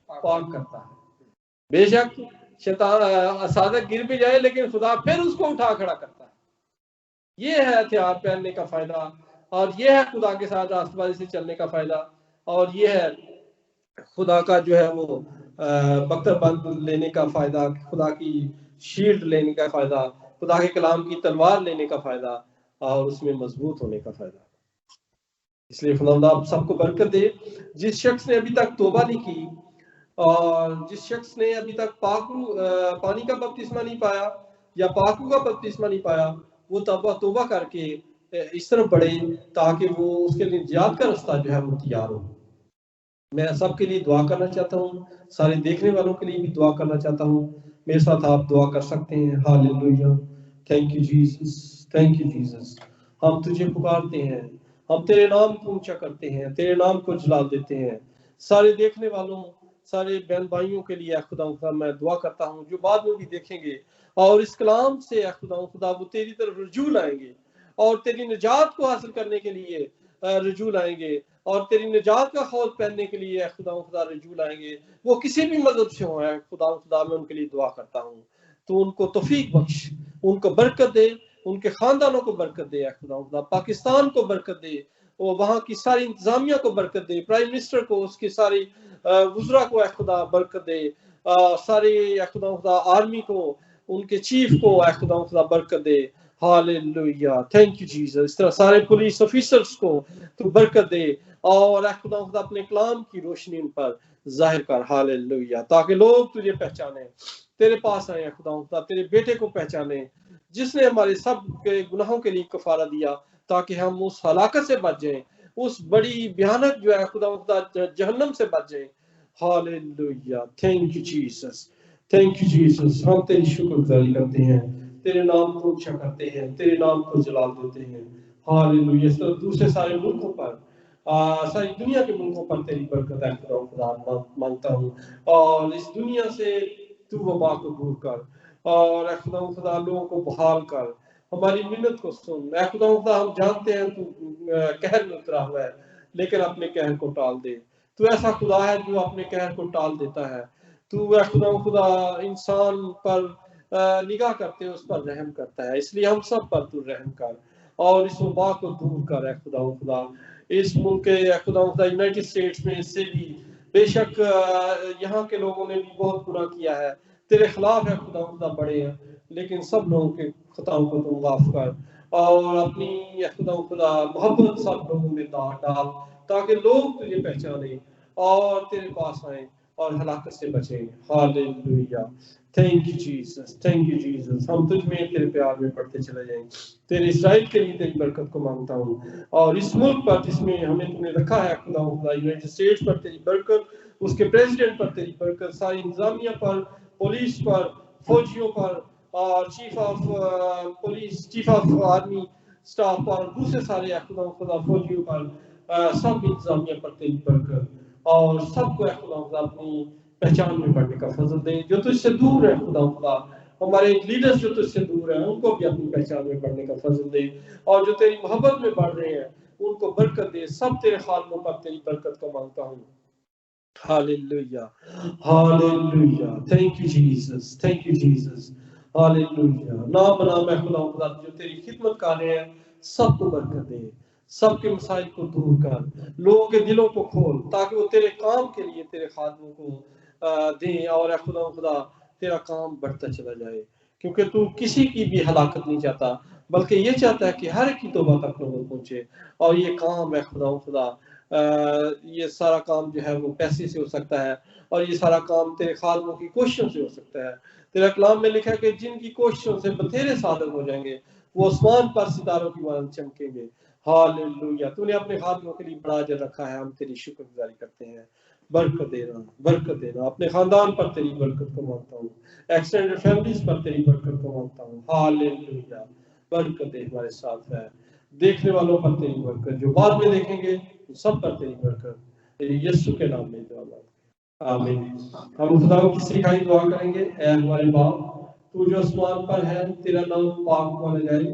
پاک کرتا ہے. بے شک شیطان صادق گر بھی جائے لیکن خدا پھر اس کو اٹھا کھڑا کرتا ہے. یہ ہے ہتھیار پہننے کا فائدہ, اور یہ ہے خدا کے ساتھ راست بازی سے چلنے کا فائدہ, اور یہ ہے خدا کا جو ہے وہ بختر بند لینے کا فائدہ, خدا کی شیلڈ لینے کا فائدہ, خدا کے کلام کی تلوار لینے کا فائدہ, اور اس میں مضبوط ہونے کا فائدہ. اس لیے خدا آپ سب کو برکت دے. جس شخص نے ابھی تک توبہ نہیں کی, اور جس شخص نے ابھی تک پانی کا بپتسمہ نہیں پایا یا پاکو کا بپتسمہ نہیں پایا, وہ توبہ کر کے اس طرف بڑھے تاکہ وہ اس کے لیے نجات کا رستہ جو ہے وہ تیار ہو. میں سب کے لیے دعا کرنا چاہتا ہوں, سارے دیکھنے والوں کے لیے بھی دعا کرنا چاہتا ہوں. میرے ساتھ آپ دعا کر سکتے ہیں. Hallelujah, thank you Jesus, thank you Jesus. ہم تجھے پکارتے ہیں, ہم تیرے نام کو اونچا کرتے ہیں, تیرے نام کو جلال دیتے ہیں. سارے دیکھنے والوں, سارے بہن بھائیوں کے لیے خدا میں دعا کرتا ہوں جو بعد میں بھی دیکھیں گے, اور اس کلام سے خدا وہ تیری طرف رجوع لائیں گے, اور تیری نجات کو حاصل کرنے کے لیے رجوع لائیں گے, اور تیری نجات کا خوف پہننے کے لیے خدا رجوع لائیں گے. وہ کسی بھی مذہب سے ہوں, خدا میں ان کے لیے دعا کرتا ہوں. تو ان کو توفیق بخش, ان کو برکت دے, ان کے خاندانوں کو برکت دے. خدا پاکستان کو برکت دے, وہاں کی ساری انتظامیہ کو برکت دے, پرائم منسٹر کو, اس کی ساری وزراء کو خدا برکت دے, سارے خدا آرمی کو, ان کے چیف کو خدا برکت دے. ہاللیلویا, تھینک یو جیسس. اس طرح سارے پولیس آفیسرز کو تو برکت دے, اور خدا اپنے کلام کی روشنی ان پر ظاہر کر. ہاللیلویا, تاکہ لوگ تجھے پہچانے, تیرے پاس آئے خدا تیرے بیٹے کو پہچانے جس نے ہمارے سب کے گناہوں کے لیے کفارہ دیا, تاکہ ہم اس ہلاکت سے بچ جائیں, اس بڑی بھیانک جو ہے خدا جہنم سے بچ جائیں. Hallelujah, thank you Jesus, thank you Jesus. ہم تیری شکر گزاری کرتے ہیں, تیرے نام کو اونچا کرتے ہیں, تیرے نام کو جلال دیتے ہیں. ہاللیلویا. اس طرح دوسرے سارے ملکوں پر, ساری دنیا کے ملکوں پر تیری برکت ہے خدا مانگتا ہوں, اور اس دنیا سے تو وبا کو دور کر, اور خدا لوگوں کو بحال کر, ہماری منت کو سن. خدا ہم جانتے ہیں تو قہر میں اترا ہوا ہے, لیکن اپنے قہر کو ٹال دے. تو ایسا خدا ہے جو اپنے قہر کو ٹال دیتا ہے. تو خدا انسان پر نگاہ کرتے اس پر رحم کرتا ہے, اس لیے ہم سب پر تو رحم کر, اور اس وبا کو دور کر. خدا اس ملک کے خدا یونائٹڈ اسٹیٹس میں اس سے بھی بے شک یہاں کے لوگوں نے بھی بہت برا کیا ہے, تیرے خلاف ہے خدا بڑے ہیں, لیکن سب لوگوں کے خطاؤں کو تو معاف کر, اور اپنی خدا محبت سب لوگوں میں ڈال, تاکہ لوگ تجھے پہچانیں اور تیرے پاس آئیں اور ہلاکت سے بچیں. Hallelujah, thank you Jesus, thank you Jesus. ہم تجھ میں تیرے پیار میں پڑھتے چلے جائیں. تیرے اسرائیل کے لیے تیری برکت کو مانگتا ہوں, اور اس ملک پر جس میں ہمیں تم نے رکھا ہے خدا یونائٹڈ اسٹیٹس پر تیری برکت, اس کے پریزیڈنٹ پر تیری برکت, ساری انتظامیہ پر, پولیس پر, فوجیوں پر, اور chief of police, chief of army staff پر, دوسرے سارے خدا فوجیوں پر, سب انتظامیہ پر تیری برکت, اور سب کو خدا اپنی پہچان میں بڑھنے کا فضل دے. جو تجھ سے دور ہے خدا ہمارے لیڈرز جو تجھ سے دور ہیں ان کو بھی اپنی پہچان میں بڑھنے کا فضل دے, اور جو تیری محبت میں بڑھ رہے ہیں ان کو برکت دے. سب تیرے خادموں پر تیری برکت کو مانگتا ہوں. Hallelujah, hallelujah, thank you Jesus, thank you Jesus. Hallelujah. نام بنام ہے خدا جو تیری خدمت کر رہے ہیں سب کو برکت دے, سب کے مسائل کو دور کر, لوگوں کے دلوں کو کھول تاکہ وہ تیرے کام کے لیے تیرے خادموں کو دیں, اور خدا تیرا کام بڑھتا چلا جائے, کیونکہ تو کسی کی بھی ہلاکت نہیں چاہتا, بلکہ یہ چاہتا ہے کہ ہر ایک کی توبہ تک لوگوں پہنچے. اور یہ کام ہے خدا یہ سارا کام جو ہے وہ پیسے سے ہو سکتا ہے, اور یہ سارا کام تیرے خادموں کی کوششوں سے ہو سکتا ہے. تیرا کلام میں لکھا ہے کہ جن کی کوششوں سے بتھیرے صادق ہو جائیں گے وہ آسمان پر ستاروں کی مانند چمکیں گے. ہاللیلویا, تو نے اپنے خادموں کے لیے بڑا اجر رکھا ہے, ہم تیری شکر گزاری کرتے ہیں. برکت دینا, برکت دینا. اپنے خاندان پر تیری برکت کو مانگتا ہوں, ایکسٹینڈڈ فیملیز پر تیری برکت کو مانگتا ہوں. ہاللیلویا, برکت دے ہمارے ساتھ ہے. دیکھنے والوں پر تیری برکت, جو بعد میں دیکھیں گے سب پر تیری برکت, تیری یسوع کے نام میں دعا مانگتے ہیں, آمین. ہم خدا کی سکھائی دعا کریں گے. اے ہمارے باپ تو جو آسمان پر ہے, تیرا نام پاک مانا جائے,